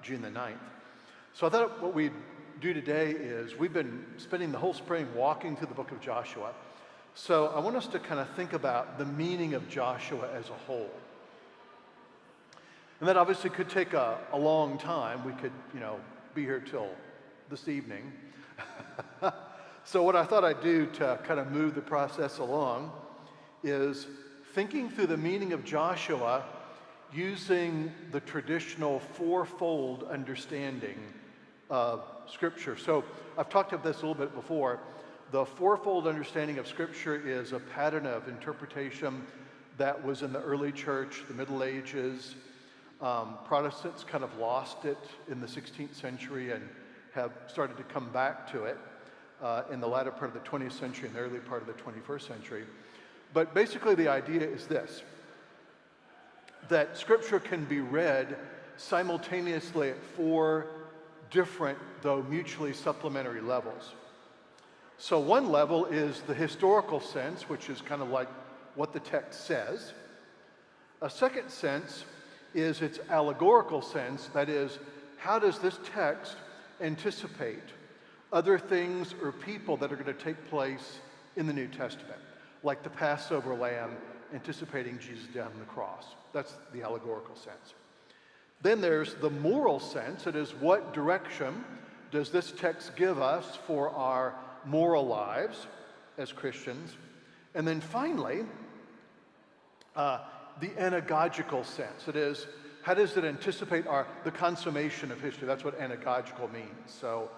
June the 9th. So I thought what we'd do today is we've been spending the whole spring walking through the book of Joshua. So I want us to kind of think about the meaning of Joshua as a whole. And that obviously could take a long time. We could, be here till this evening. So what I thought I'd do to kind of move the process along is thinking through the meaning of Joshua using the traditional fourfold understanding of Scripture. So I've talked about this a little bit before. The fourfold understanding of Scripture is a pattern of interpretation that was in the early church, the Middle Ages. Protestants kind of lost it in the 16th century and have started to come back to it in the latter part of the 20th century and the early part of the 21st century. But basically the idea is this, that Scripture can be read simultaneously at four different, though mutually supplementary levels. So one level is the historical sense, which is kind of like what the text says. A second sense is its allegorical sense, that is, how does this text anticipate other things or people that are going to take place in the New Testament, like the Passover lamb anticipating Jesus' death on the cross. That's the allegorical sense. Then there's the moral sense. It is, what direction does this text give us for our moral lives as Christians? And then finally, the anagogical sense. It is, how does it anticipate the consummation of history? That's what anagogical means. So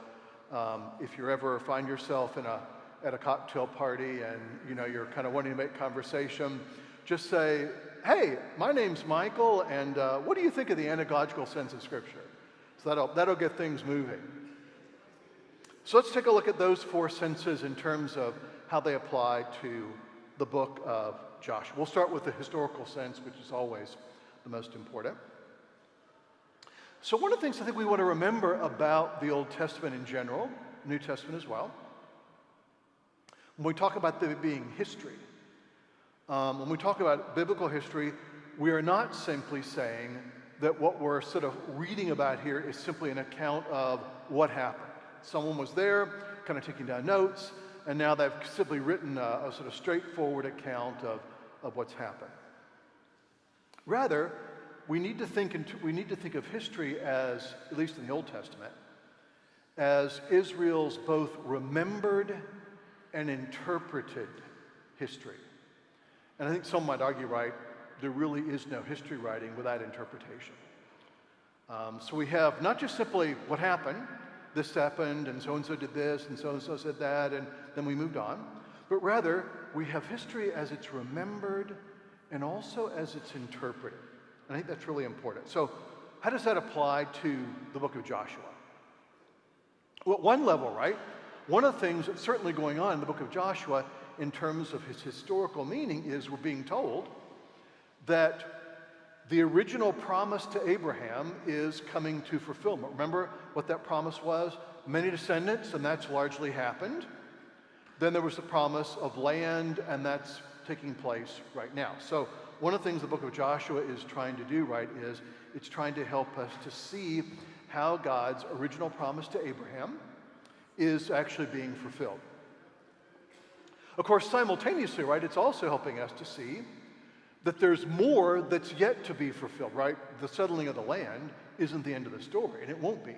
if you ever find yourself at a cocktail party and you're kind of wanting to make conversation, just say, hey, my name's Michael, and what do you think of the anagogical sense of Scripture? So that'll get things moving. So let's take a look at those four senses in terms of how they apply to the book of Joshua. We'll start with the historical sense, which is always the most important. So one of the things I think we want to remember about the Old Testament in general, New Testament as well, when we talk about there being history, when we talk about biblical history, we are not simply saying that what we're sort of reading about here is simply an account of what happened. Someone was there, kind of taking down notes, and now they've simply written a sort of straightforward account of what's happened. Rather, we need to think of history as, at least in the Old Testament, as Israel's both remembered and interpreted history. And I think some might argue, right, there really is no history writing without interpretation. So we have not just simply what happened, this happened, and so did this, and so said that, and then we moved on. But rather, we have history as it's remembered and also as it's interpreted. And I think that's really important. So how does that apply to the book of Joshua? Well, at one level, right, one of the things that's certainly going on in the book of Joshua in terms of his historical meaning is we're being told that the original promise to Abraham is coming to fulfillment. Remember what that promise was? Many descendants, and that's largely happened. Then there was the promise of land, and that's taking place right now. So one of the things the book of Joshua is trying to do, right, is it's trying to help us to see how God's original promise to Abraham is actually being fulfilled. Of course, simultaneously, right, it's also helping us to see that there's more that's yet to be fulfilled, right? The settling of the land isn't the end of the story, and it won't be.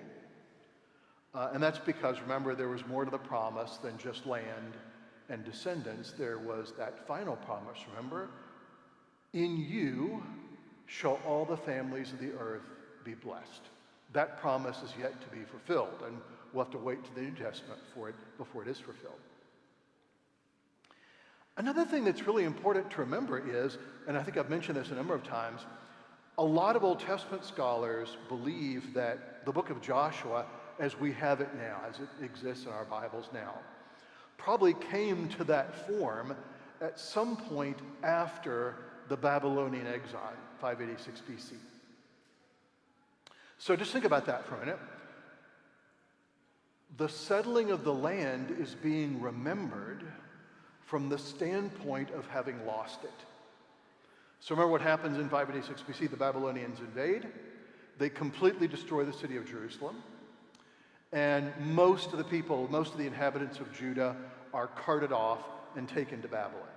And that's because, remember, there was more to the promise than just land and descendants. There was that final promise, remember? In you shall all the families of the earth be blessed. That promise is yet to be fulfilled, and we'll have to wait to the New Testament for it before it is fulfilled. Another thing that's really important to remember is, and I think I've mentioned this a number of times, a lot of Old Testament scholars believe that the book of Joshua, as we have it now, as it exists in our Bibles now, probably came to that form at some point after the Babylonian exile, 586 BC. So just think about that for a minute. The settling of the land is being remembered from the standpoint of having lost it. So remember what happens in 586 BC. The Babylonians invade. They completely destroy the city of Jerusalem. And most of the people, most of the inhabitants of Judah are carted off and taken to Babylon.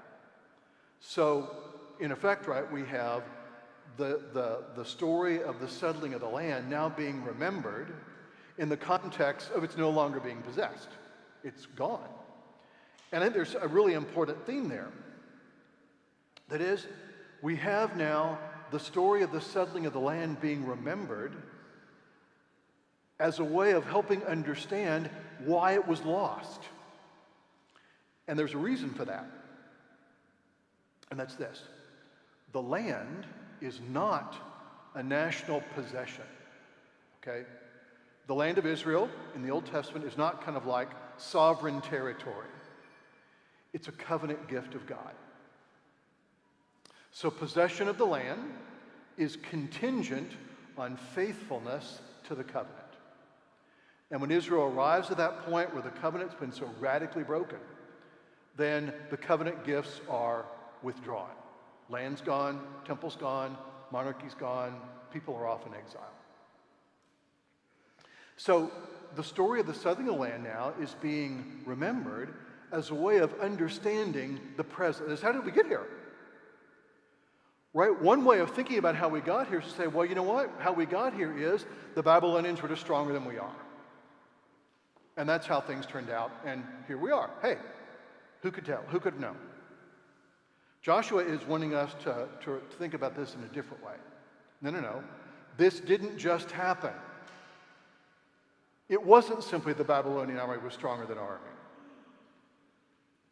So, in effect, right, we have the story of the settling of the land now being remembered in the context of it's no longer being possessed. It's gone. And I think there's a really important theme there. That is, we have now the story of the settling of the land being remembered as a way of helping understand why it was lost. And there's a reason for that. And that's this. The land is not a national possession, okay? The land of Israel in the Old Testament is not kind of like sovereign territory. It's a covenant gift of God. So possession of the land is contingent on faithfulness to the covenant. And when Israel arrives at that point where the covenant's been so radically broken, then the covenant gifts are withdrawn. Land's gone, temple's gone, monarchy's gone, people are off in exile. So the story of the settling of the land now is being remembered as a way of understanding the present. Is how did we get here? Right? One way of thinking about how we got here is to say, well, you know what? How we got here is the Babylonians were just stronger than we are. And that's how things turned out, and here we are. Hey, who could tell? Who could have known? Joshua is wanting us to think about this in a different way. No. This didn't just happen. It wasn't simply the Babylonian army was stronger than our army.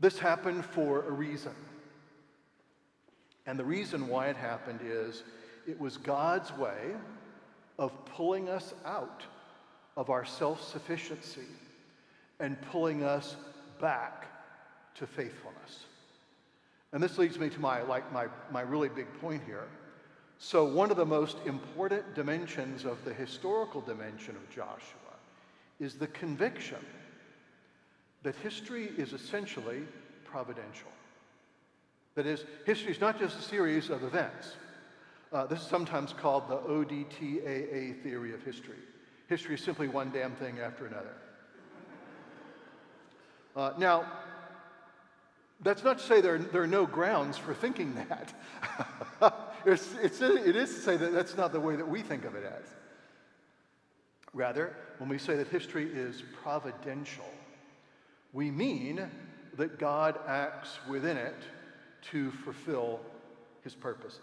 This happened for a reason. And the reason why it happened is it was God's way of pulling us out of our self-sufficiency and pulling us back to faithfulness. And this leads me to my really big point here. So one of the most important dimensions of the historical dimension of Joshua is the conviction that history is essentially providential. That is, history is not just a series of events. This is sometimes called the ODTAA theory of history. History is simply one damn thing after another. Now, that's not to say there are no grounds for thinking that. It is to say that that's not the way that we think of it as. Rather, when we say that history is providential, we mean that God acts within it to fulfill his purposes.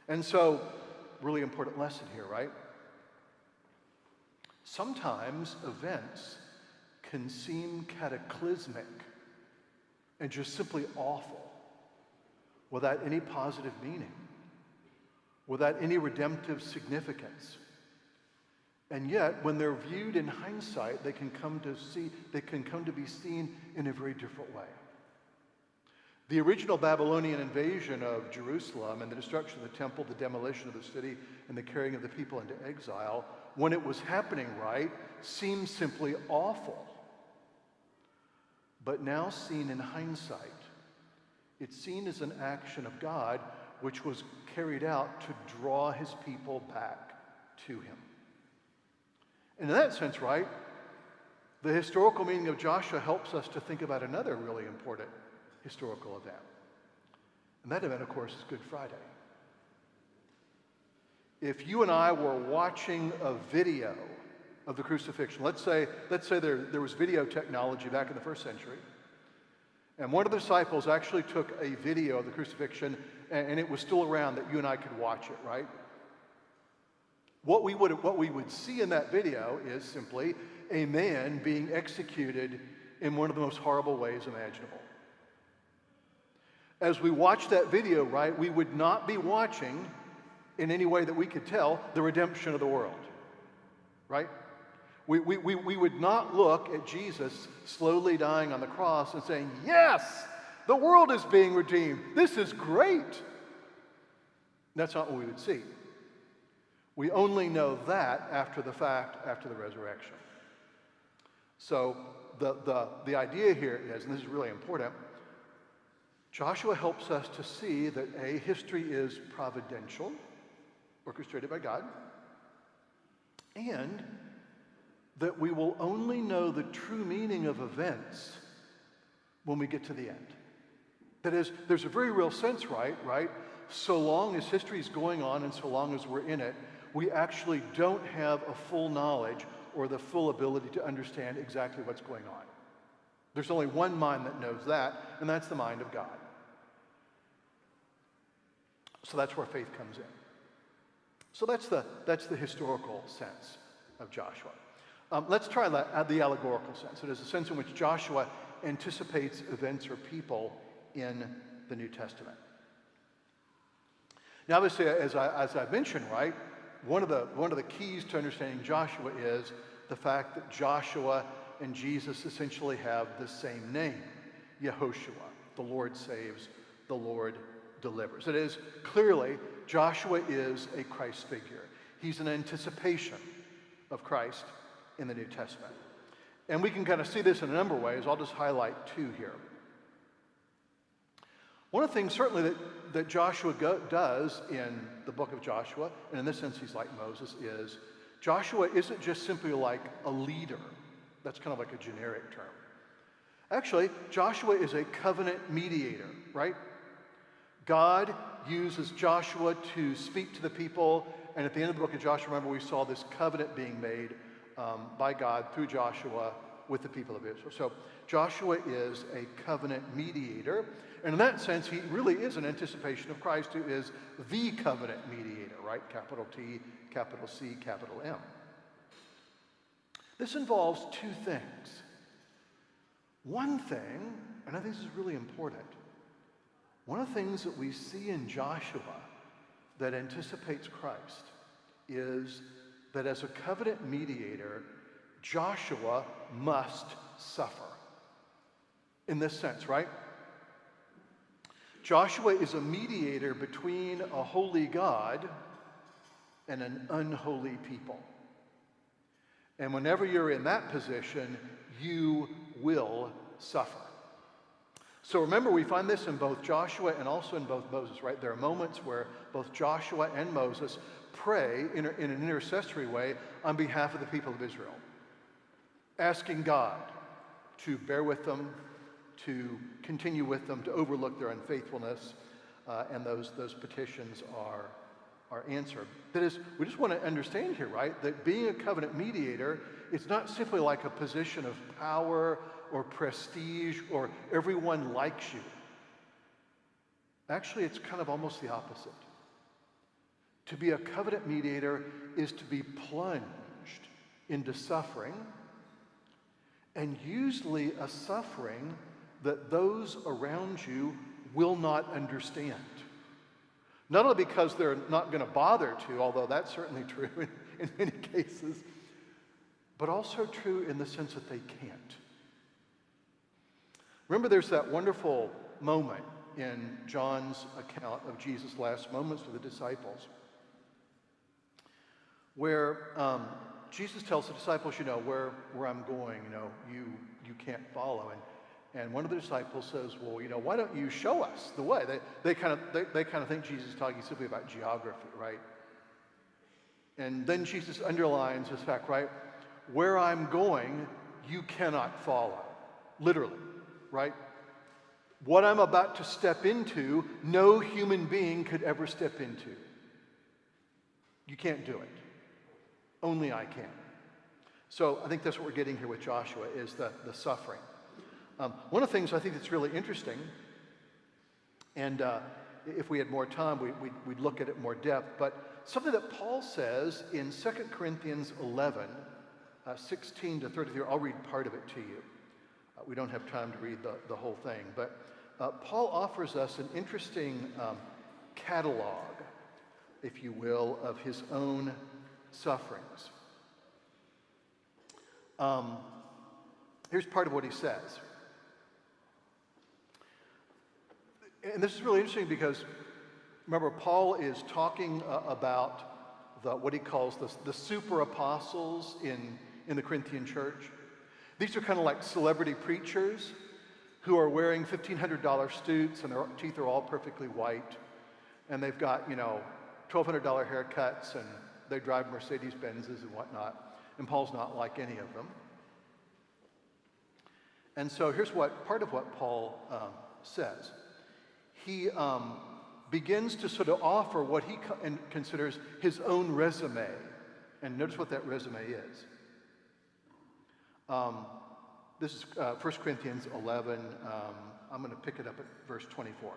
And so, really important lesson here, right? Sometimes events can seem cataclysmic and just simply awful without any positive meaning, without any redemptive significance. And yet, when they're viewed in hindsight, they can come to be seen in a very different way. The original Babylonian invasion of Jerusalem and the destruction of the temple, the demolition of the city, and the carrying of the people into exile, when it was happening right, seemed simply awful. But now seen in hindsight, it's seen as an action of God which was carried out to draw his people back to him. And in that sense, right, the historical meaning of Joshua helps us to think about another really important historical event. And that event, of course, is Good Friday. If you and I were watching a video of the crucifixion, let's say there was video technology back in the first century, and one of the disciples actually took a video of the crucifixion, and it was still around that you and I could watch it, right? What we would see in that video is simply a man being executed in one of the most horrible ways imaginable. As we watch that video, right, we would not be watching, in any way that we could tell, the redemption of the world, right? We would not look at Jesus slowly dying on the cross and saying, yes, the world is being redeemed. This is great. That's not what we would see. We only know that after the fact, after the resurrection. So the idea here is, and this is really important, Joshua helps us to see that history is providential, orchestrated by God, and that we will only know the true meaning of events when we get to the end. That is, there's a very real sense, right? So long as history is going on and so long as we're in it, we actually don't have a full knowledge or the full ability to understand exactly what's going on. There's only one mind that knows that, and that's the mind of God. So that's where faith comes in. So that's the historical sense of Joshua. Let's try the allegorical sense. It is a sense in which Joshua anticipates events or people in the New Testament. Now, obviously, as I mentioned, right, one of the keys to understanding Joshua is the fact that Joshua and Jesus essentially have the same name, Yehoshua. The Lord saves, the Lord delivers. It is clearly Joshua is a Christ figure. He's an anticipation of Christ in the New Testament. And we can kind of see this in a number of ways. I'll just highlight two here. One of the things certainly that Joshua does in the book of Joshua, and in this sense he's like Moses, is Joshua isn't just simply like a leader. That's kind of like a generic term. Actually, Joshua is a covenant mediator, right? God uses Joshua to speak to the people, and at the end of the book of Joshua, remember we saw this covenant being made by God through Joshua with the people of Israel. So Joshua is a covenant mediator, and in that sense, he really is an anticipation of Christ, who is the covenant mediator, right? Capital T, capital C, capital M. This involves two things. One thing, and I think this is really important, one of the things that we see in Joshua that anticipates Christ is that as a covenant mediator, Joshua must suffer. In this sense, right? Joshua is a mediator between a holy God and an unholy people. And whenever you're in that position, you will suffer. So remember, we find this in both Joshua and also in both Moses, right? There are moments where both Joshua and Moses pray in an intercessory way on behalf of the people of Israel, asking God to bear with them, to continue with them, to overlook their unfaithfulness, and those petitions are answered. That is, we just want to understand here, right, that being a covenant mediator is not simply like a position of power or prestige or everyone likes you. Actually, it's kind of almost the opposite. To be a covenant mediator is to be plunged into suffering, and usually a suffering that those around you will not understand. Not only because they're not going to bother to, although that's certainly true in many cases, but also true in the sense that they can't. Remember, there's that wonderful moment in John's account of Jesus' last moments with the disciples, where Jesus tells the disciples, where I'm going, you can't follow. And one of the disciples says, well, why don't you show us the way? They kind of think Jesus is talking simply about geography, right? And then Jesus underlines this fact, right? Where I'm going, you cannot follow. Literally, right? What I'm about to step into, no human being could ever step into. You can't do it. Only I can. So I think that's what we're getting here with Joshua, is the suffering. One of the things I think that's really interesting, and if we had more time, we'd look at it in more depth, but something that Paul says in 2 Corinthians 11, 16 to 33, I'll read part of it to you. We don't have time to read the whole thing, but Paul offers us an interesting catalog, if you will, of his own sufferings. Here's part of what he says. And this is really interesting because, remember, Paul is talking about what he calls the super apostles in the Corinthian church. These are kind of like celebrity preachers who are wearing $1,500 suits, and their teeth are all perfectly white, and they've got $1,200 haircuts and They drive Mercedes-Benzes and whatnot, and Paul's not like any of them. And so here's part of what Paul says. He begins to sort of offer what he considers his own resume. And notice what that resume is. This is 1 Corinthians 11. I'm going to pick it up at verse 24.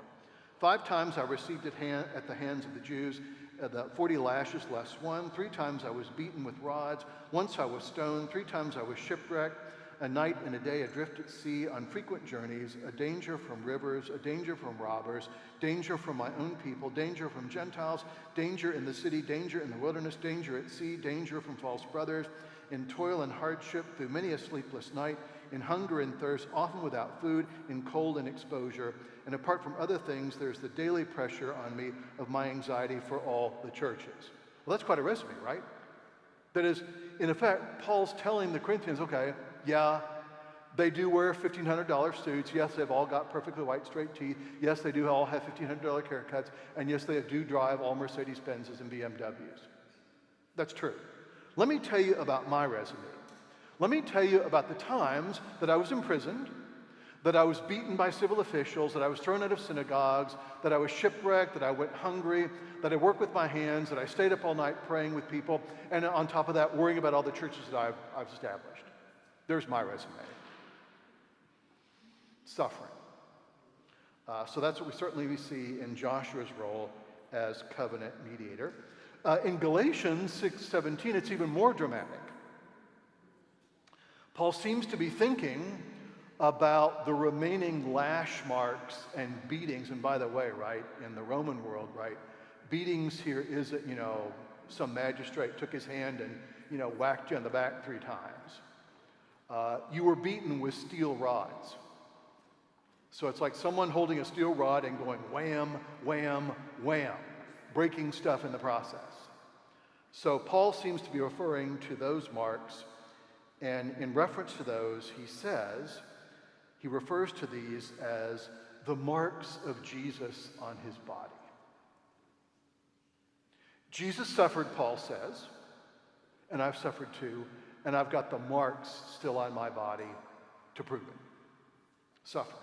5 times I received at the hands of the Jews the 40 lashes less 1. 3 times I was beaten with rods. Once I was stoned. 3 times I was shipwrecked. A night and a day adrift at sea on frequent journeys, a danger from rivers, a danger from robbers, danger from my own people, danger from Gentiles, danger in the city, danger in the wilderness, danger at sea, danger from false brothers, in toil and hardship, through many a sleepless night, in hunger and thirst, often without food, in cold and exposure. And apart from other things, there's the daily pressure on me of my anxiety for all the churches. Well, that's quite a resume, right? That is, in effect, Paul's telling the Corinthians, okay, yeah, they do wear $1,500 suits. Yes, they've all got perfectly white, straight teeth. Yes, they do all have $1,500 haircuts. And yes, they do drive all Mercedes-Benzes and BMWs. That's true. Let me tell you about my resume. Let me tell you about the times that I was imprisoned, that I was beaten by civil officials, that I was thrown out of synagogues, that I was shipwrecked, that I went hungry, that I worked with my hands, that I stayed up all night praying with people, and on top of that, worrying about all the churches that I've established. There's my resume. Suffering. So that's what we certainly see in Joshua's role as covenant mediator. In Galatians 6:17, it's even more dramatic. Paul seems to be thinking about the remaining lash marks and beatings. And by the way, right, in the Roman world, right, beatings here isn't, some magistrate took his hand and, whacked you on the back 3 times. You were beaten with steel rods. So it's like someone holding a steel rod and going wham, wham, wham, breaking stuff in the process. So Paul seems to be referring to those marks, and in reference to those, he refers to these as the marks of Jesus on his body. Jesus suffered, Paul says, and I've suffered too, and I've got the marks still on my body to prove it. Suffering.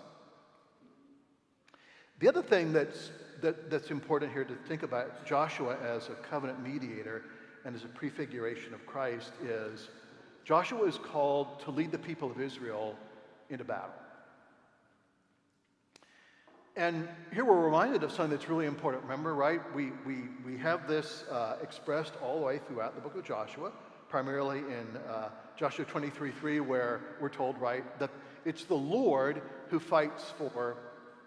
The other thing that's important here to think about Joshua as a covenant mediator and as a prefiguration of Christ is Joshua is called to lead the people of Israel into battle. And here we're reminded of something that's really important. Remember, right? We have this expressed all the way throughout the book of Joshua, primarily in Joshua 23:3, where we're told, right, that it's the Lord who fights for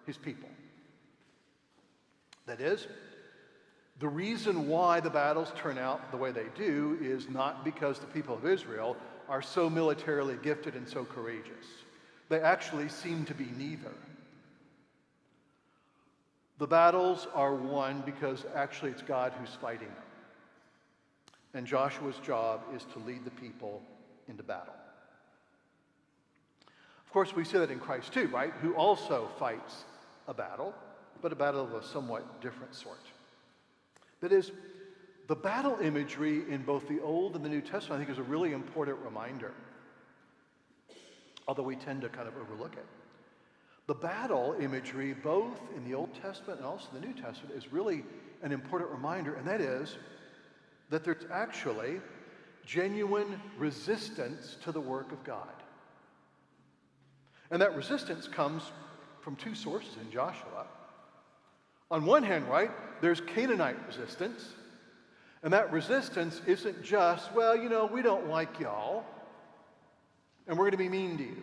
his people. That is, the reason why the battles turn out the way they do is not because the people of Israel are so militarily gifted and so courageous. They actually seem to be neither. The battles are won because actually it's God who's fighting them. And Joshua's job is to lead the people into battle. Of course, we see that in Christ too, right? Who also fights a battle, but a battle of a somewhat different sort. That is, the battle imagery in both the Old and the New Testament, I think, is a really important reminder, although we tend to kind of overlook it. The battle imagery, both in the Old Testament and also the New Testament, is really an important reminder, and that is that there's actually genuine resistance to the work of God. And that resistance comes from 2 sources in Joshua. On one hand, right, there's Canaanite resistance, and that resistance isn't just, well, we don't like y'all, and we're going to be mean to you.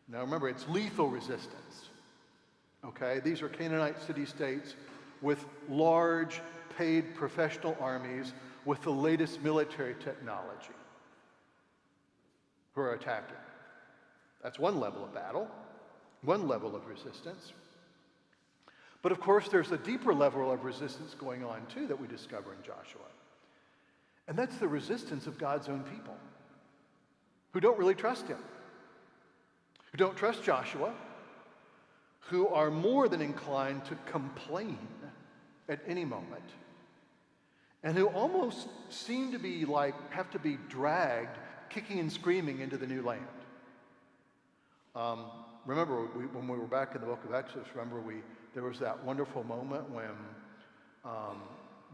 Now remember, it's lethal resistance, okay? These are Canaanite city-states with large, paid professional armies with the latest military technology who are attacking. That's one level of battle, one level of resistance. But of course, there's a deeper level of resistance going on too that we discover in Joshua. And that's the resistance of God's own people who don't really trust him, who don't trust Joshua, who are more than inclined to complain at any moment, and who almost seem to be like, have to be dragged, kicking and screaming into the new land. Remember, when we were back in the book of Exodus, there was that wonderful moment when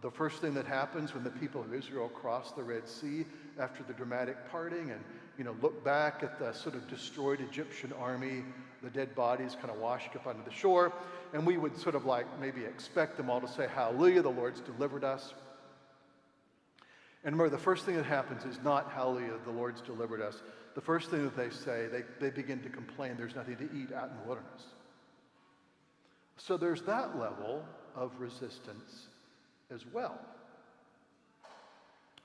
the first thing that happens when the people of Israel cross the Red Sea after the dramatic parting and, look back at the sort of destroyed Egyptian army, the dead bodies kind of washed up onto the shore, and we would sort of like maybe expect them all to say, hallelujah, the Lord's delivered us. And remember, the first thing that happens is not hallelujah, the Lord's delivered us. The first thing that they say, they begin to complain there's nothing to eat out in the wilderness. So there's that level of resistance as well.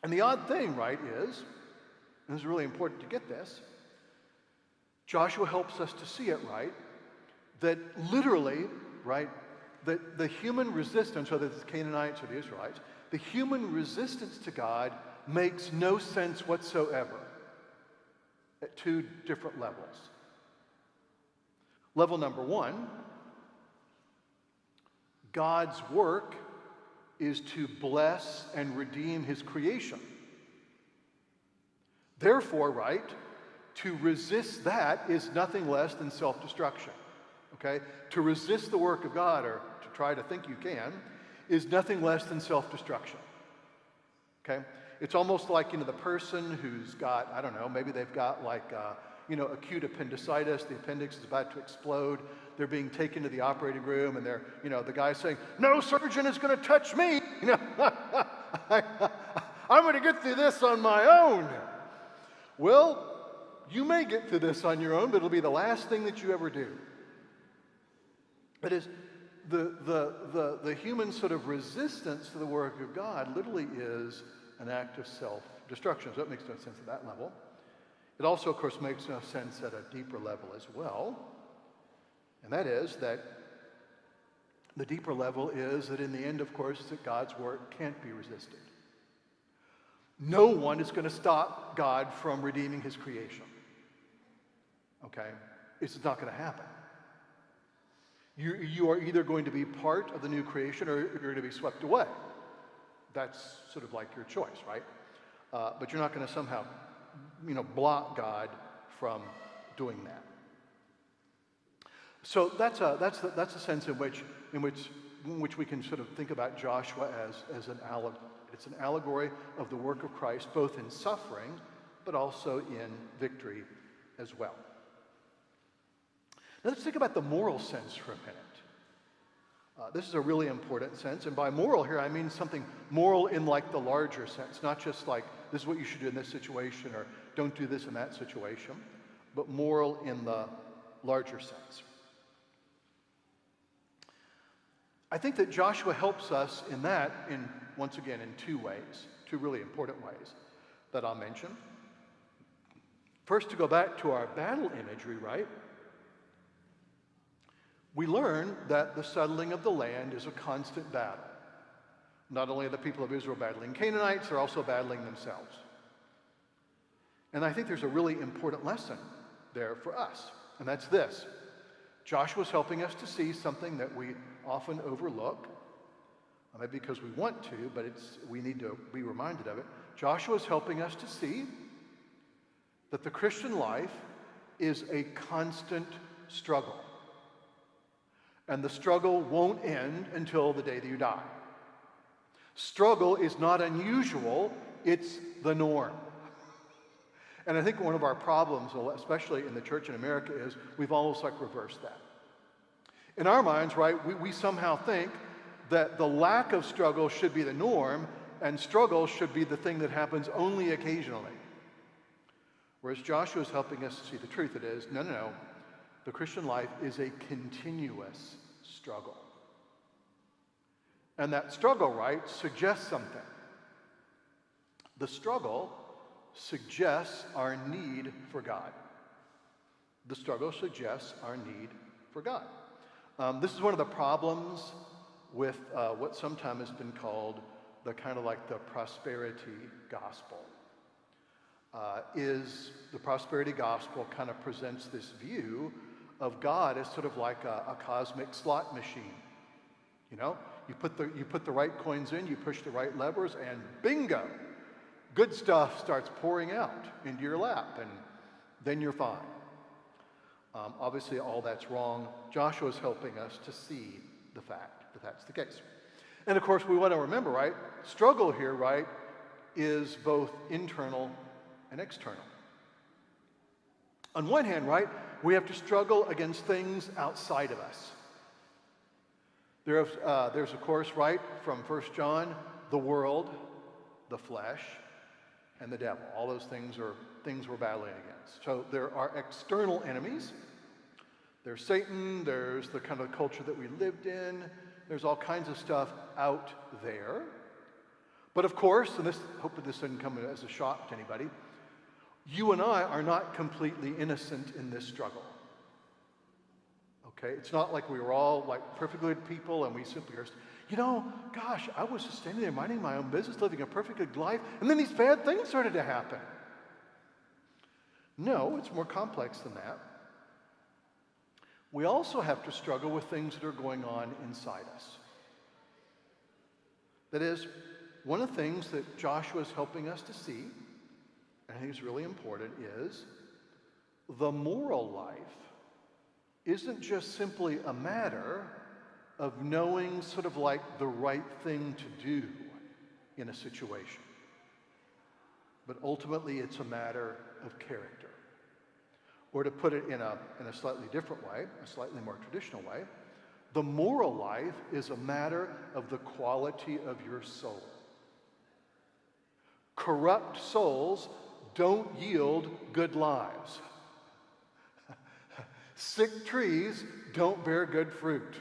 And the odd thing, right, is, and this is really important to get this, Joshua helps us to see it, right, that literally, right, that the human resistance, whether it's the Canaanites or the Israelites, the human resistance to God makes no sense whatsoever at two different levels. Level number one, God's work is to bless and redeem his creation. Therefore, right, to resist that is nothing less than self-destruction. Okay? To resist the work of God, or to try to think you can, is nothing less than self-destruction. Okay? It's almost like, the person who's got, I don't know, maybe they've got like, acute appendicitis, the appendix is about to explode, they're being taken to the operating room, and they're, the guy's saying, no surgeon is going to touch me, I'm going to get through this on my own. Well, you may get through this on your own, but it'll be the last thing that you ever do. It is the human sort of resistance to the work of God literally is an act of self-destruction. So that makes no sense at that level. It also, of course, makes no sense at a deeper level as well. And that is that the deeper level is that in the end, of course, that God's work can't be resisted. No one is going to stop God from redeeming his creation. Okay? It's not going to happen. You are either going to be part of the new creation or you're going to be swept away. That's sort of like your choice, right? But you're not going to somehow, block God from doing that. So that's a sense in which we can sort of think about Joshua as an allegory. It's an allegory of the work of Christ, both in suffering, but also in victory as well. Now let's think about the moral sense for a minute. This is a really important sense, and by moral here I mean something moral in like the larger sense, not just like this is what you should do in this situation or don't do this in that situation, but moral in the larger sense. I think that Joshua helps us in that, once again, in two ways, two really important ways that I'll mention. First, to go back to our battle imagery, right? We learn that the settling of the land is a constant battle. Not only are the people of Israel battling Canaanites, they're also battling themselves. And I think there's a really important lesson there for us, and that's this. Joshua's helping us to see something that we often overlook, maybe because we want to, but we need to be reminded of it. Joshua's helping us to see that the Christian life is a constant struggle. And the struggle won't end until the day that you die. Struggle is not unusual, it's the norm. And I think one of our problems, especially in the church in America, is we've almost like reversed that. In our minds, right, we somehow think that the lack of struggle should be the norm, and struggle should be the thing that happens only occasionally. Whereas Joshua is helping us to see the truth. It is, no. The Christian life is a continuous struggle. And that struggle, right, suggests something. The struggle suggests our need for God. The struggle suggests our need for God. This is one of the problems with what sometimes has been called the kind of like the prosperity gospel. Is the prosperity gospel kind of presents this view of God as sort of like a cosmic slot machine. You put the right coins in, you push the right levers, and bingo, good stuff starts pouring out into your lap, and then you're fine. Obviously, all that's wrong. Joshua's helping us to see the fact that that's the case. And of course, we want to remember, right? Struggle here, right, is both internal and external. On one hand, right, we have to struggle against things outside of us. There's, of course, right, from 1 John, the world, the flesh, and the devil. All those things are things we're battling against. So there are external enemies. There's Satan, there's the kind of culture that we lived in, there's all kinds of stuff out there. But of course, and hopefully this doesn't come as a shock to anybody, you and I are not completely innocent in this struggle. Okay? It's not like we were all like perfectly good people and we simply are, gosh, I was just standing there minding my own business, living a perfect good life, and then these bad things started to happen. No, it's more complex than that. We also have to struggle with things that are going on inside us. That is, one of the things that Joshua is helping us to see, and I think is really important, is the moral life isn't just simply a matter of knowing sort of like the right thing to do in a situation. But ultimately, it's a matter of character. Or to put it in a slightly different way, a slightly more traditional way, the moral life is a matter of the quality of your soul. Corrupt souls don't yield good lives. Sick trees don't bear good fruit.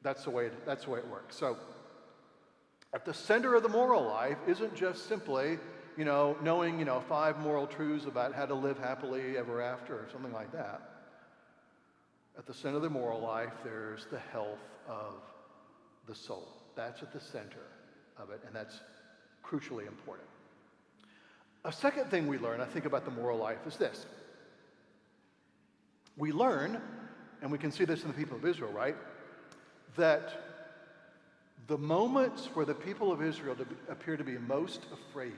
That's the way it works. So, at the center of the moral life isn't just simply, knowing, 5 moral truths about how to live happily ever after or something like that. At the center of the moral life, there's the health of the soul. That's at the center of it, and that's crucially important. A second thing we learn, I think, about the moral life is this. We learn, and we can see this in the people of Israel, right, that the moments where the people of Israel appear to be most afraid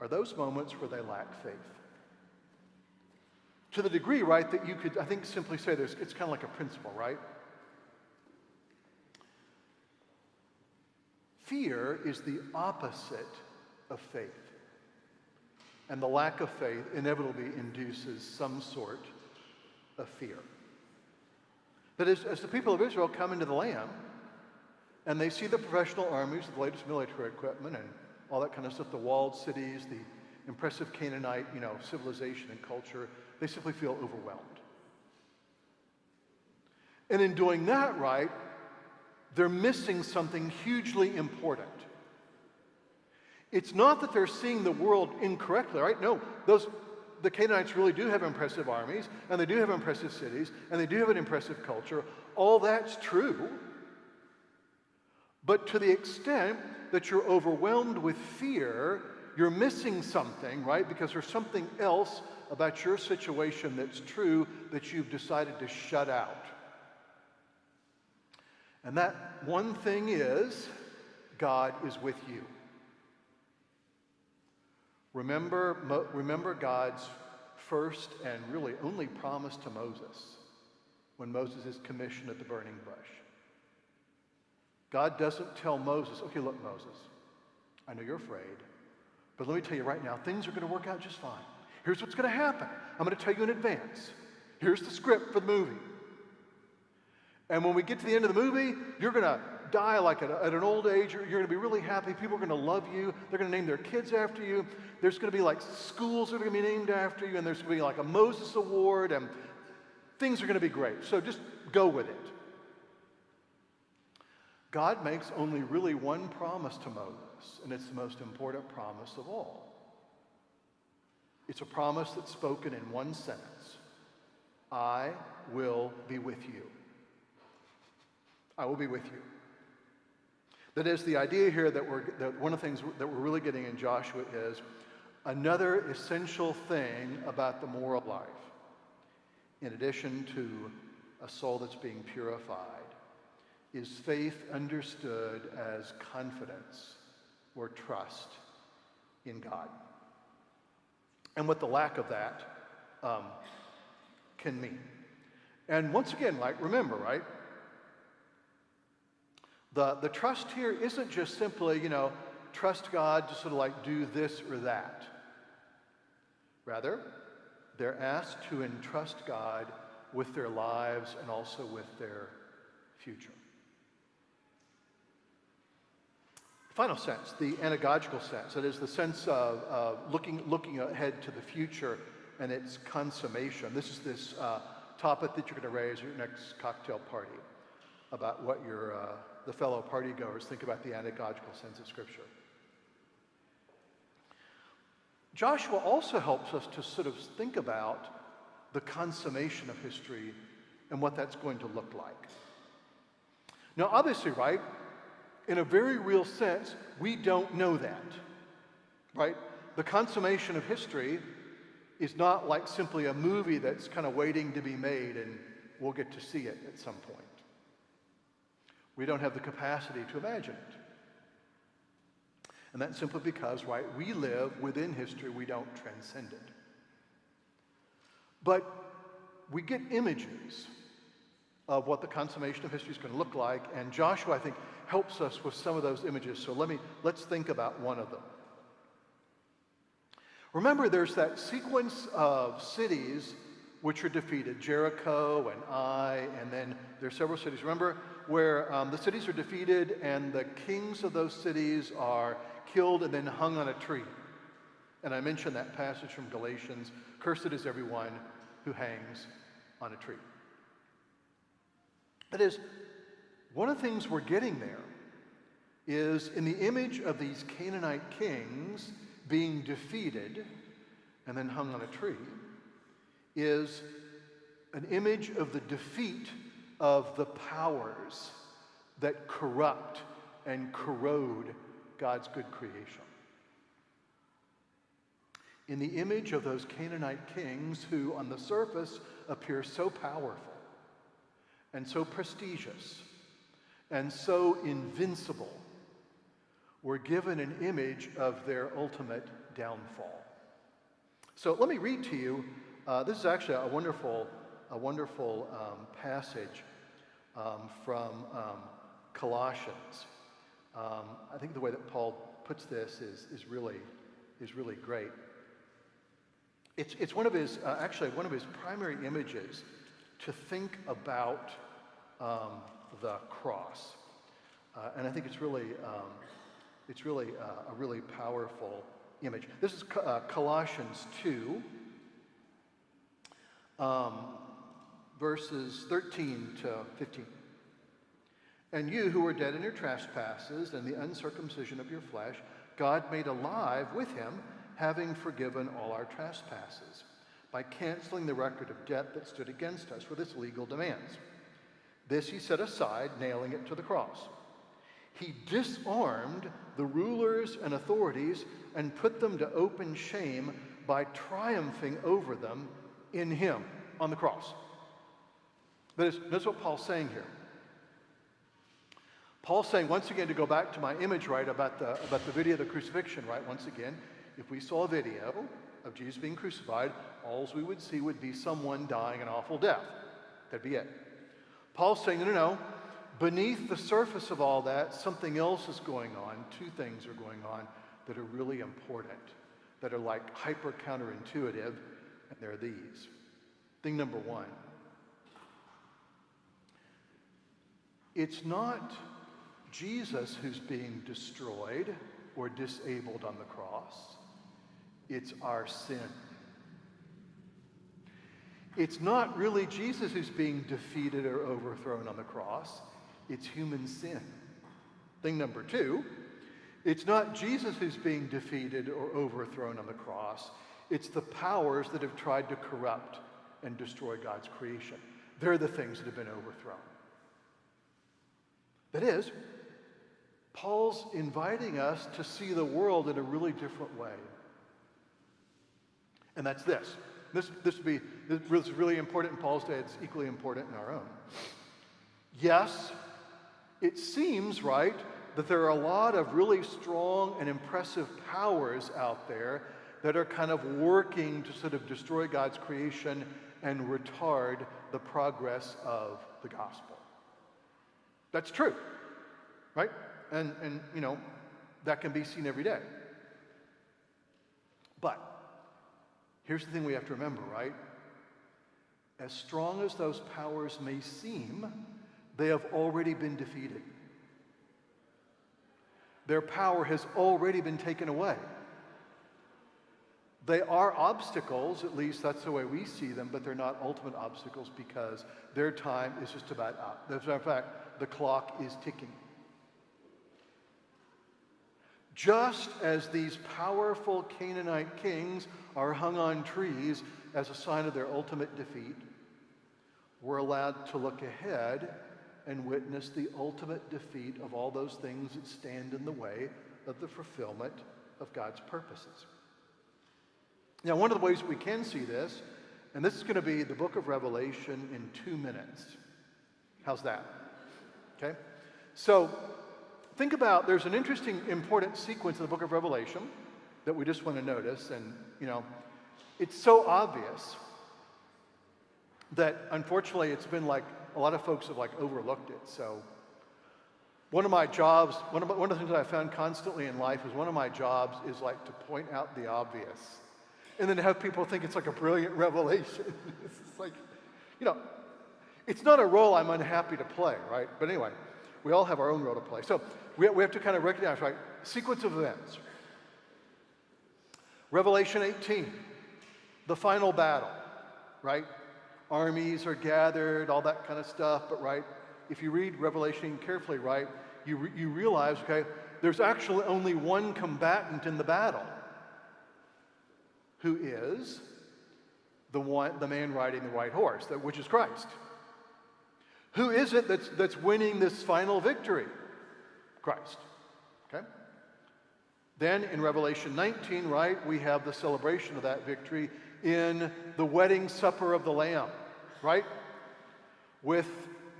are those moments where they lack faith. To the degree, right, that you could, I think, simply say it's kind of like a principle, right? Fear is the opposite of faith. And the lack of faith inevitably induces some sort of fear. That is, as the people of Israel come into the land, and they see the professional armies, the latest military equipment, and all that kind of stuff, the walled cities, the impressive Canaanite, civilization and culture, they simply feel overwhelmed. And in doing that, right, they're missing something hugely important. It's not that they're seeing the world incorrectly, right? No, the Canaanites really do have impressive armies, and they do have impressive cities, and they do have an impressive culture. All that's true. But to the extent that you're overwhelmed with fear, you're missing something, right? Because there's something else about your situation that's true that you've decided to shut out. And that one thing is, God is with you. Remember God's first and really only promise to Moses when Moses is commissioned at the burning bush. God doesn't tell Moses, okay, look, Moses, I know you're afraid, but let me tell you right now, things are going to work out just fine. Here's what's going to happen. I'm going to tell you in advance. Here's the script for the movie. And when we get to the end of the movie, you're going to die like at an old age. You're going to be really happy. People are going to love you. They're going to name their kids after you. There's going to be like schools that are going to be named after you, and there's going to be like a Moses Award, and things are going to be great. So just go with it. God makes only really one promise to Moses, and it's the most important promise of all. It's a promise that's spoken in one sentence. I will be with you. I will be with you. That is, the idea here that one of the things that we're really getting in Joshua is another essential thing about the moral life, in addition to a soul that's being purified, is faith understood as confidence or trust in God, and what the lack of that can mean. And once again, remember, right? The trust here isn't just simply, trust God to sort of do this or that. Rather, they're asked to entrust God with their lives and also with their future. Final sense, the anagogical sense, that is the sense of looking ahead to the future and its consummation. This is this topic that you're going to raise at your next cocktail party about what the fellow partygoers think about the anagogical sense of Scripture. Joshua also helps us to sort of think about the consummation of history and what that's going to look like. Now, obviously, right, in a very real sense, we don't know that, right? The consummation of history is not like simply a movie that's kind of waiting to be made and we'll get to see it at some point. We don't have the capacity to imagine it. And that's simply because, right, we live within history, we don't transcend it. But we get images of what the consummation of history is going to look like, and Joshua, I think, helps us with some of those images. So let's think about one of them. Remember, there's that sequence of cities which are defeated, Jericho and Ai, and then there's several cities. Remember where the cities are defeated and the kings of those cities are killed and then hung on a tree. And I mentioned that passage from Galatians, cursed is everyone who hangs on a tree. That is, one of the things we're getting there is in the image of these Canaanite kings being defeated and then hung on a tree is an image of the defeat of the powers that corrupt and corrode God's good creation. In the image of those Canaanite kings who on the surface appear so powerful and so prestigious and so invincible, we're given an image of their ultimate downfall. So let me read to you, this is actually a wonderful passage from Colossians. I think the way that Paul puts this is really great. It's one of his actually one of his primary images to think about the cross, and I think it's really a really powerful image. This is Colossians 2, verses 13 to 15. And you who were dead in your trespasses and the uncircumcision of your flesh, God made alive with him, having forgiven all our trespasses, by canceling the record of debt that stood against us with its legal demands. This he set aside, nailing it to the cross. He disarmed the rulers and authorities and put them to open shame by triumphing over them in him on the cross. That's what Paul's saying here. Paul's saying, once again, to go back to my image, right, about the video of the crucifixion, right, once again, if we saw a video of Jesus being crucified, all we would see would be someone dying an awful death. That'd be it. Paul's saying, no, beneath the surface of all that, something else is going on. Two things are going on that are really important, that are like hyper counterintuitive, and they're these. Thing number one, it's not Jesus who's being destroyed or disabled on the cross. It's our sin. It's not really Jesus who's being defeated or overthrown on the cross. It's human sin. Thing number two, it's not Jesus who's being defeated or overthrown on the cross. It's the powers that have tried to corrupt and destroy God's creation. They're the things that have been overthrown. That is, Paul's inviting us to see the world in a really different way. And that's this. This is really important in Paul's day. It's equally important in our own. Yes, it seems, right, that there are a lot of really strong and impressive powers out there that are kind of working to sort of destroy God's creation and retard the progress of the gospel. That's true, right? And you know, that can be seen every day. But here's the thing we have to remember, right? As strong as those powers may seem, they have already been defeated. Their power has already been taken away. They are obstacles, at least that's the way we see them, but they're not ultimate obstacles because their time is just about up. As a matter of fact, the clock is ticking. Just as these powerful Canaanite kings are hung on trees as a sign of their ultimate defeat, we're allowed to look ahead and witness the ultimate defeat of all those things that stand in the way of the fulfillment of God's purposes. Now, one of the ways we can see this, and this is going to be the book of Revelation in 2 minutes. How's that? Okay? So, think about, there's an interesting, important sequence in the book of Revelation that we just want to notice, and, you know, it's so obvious that, unfortunately, it's been like, a lot of folks have like overlooked it. So one of my jobs, one of the things that I found constantly in life is one of my jobs is like to point out the obvious and then have people think it's like a brilliant revelation. It's like, you know, it's not a role I'm unhappy to play, right? But anyway, we all have our own role to play. So we have to kind of recognize, right, sequence of events. Revelation 18, the final battle, right? Armies are gathered, all that kind of stuff, but right, if you read Revelation carefully, right, you realize, okay, there's actually only one combatant in the battle, who is the man riding the white horse, which is Christ. Who is it that's winning this final victory? Christ. Okay? Then in Revelation 19, right, we have the celebration of that victory in the wedding supper of the Lamb, right? With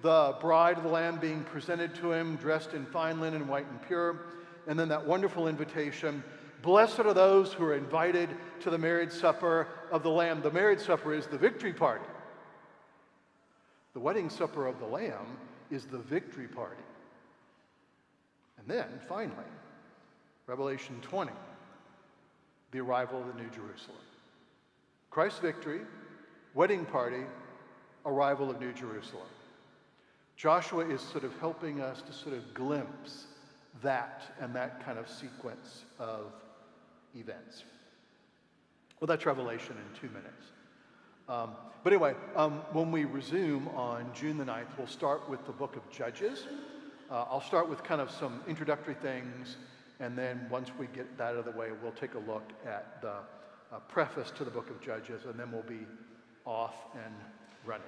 the bride of the Lamb being presented to him, dressed in fine linen, white and pure. And then that wonderful invitation, blessed are those who are invited to the marriage supper of the Lamb. The marriage supper is the victory party. The wedding supper of the Lamb is the victory party. And then, finally, Revelation 20, the arrival of the New Jerusalem. Christ's victory, wedding party, arrival of New Jerusalem. Joshua is sort of helping us to sort of glimpse that and that kind of sequence of events. Well, that's Revelation in 2 minutes. But anyway, when we resume on June the 9th, we'll start with the book of Judges. I'll start with kind of some introductory things, and then once we get that out of the way, we'll take a look at the preface to the book of Judges, and then we'll be off and running.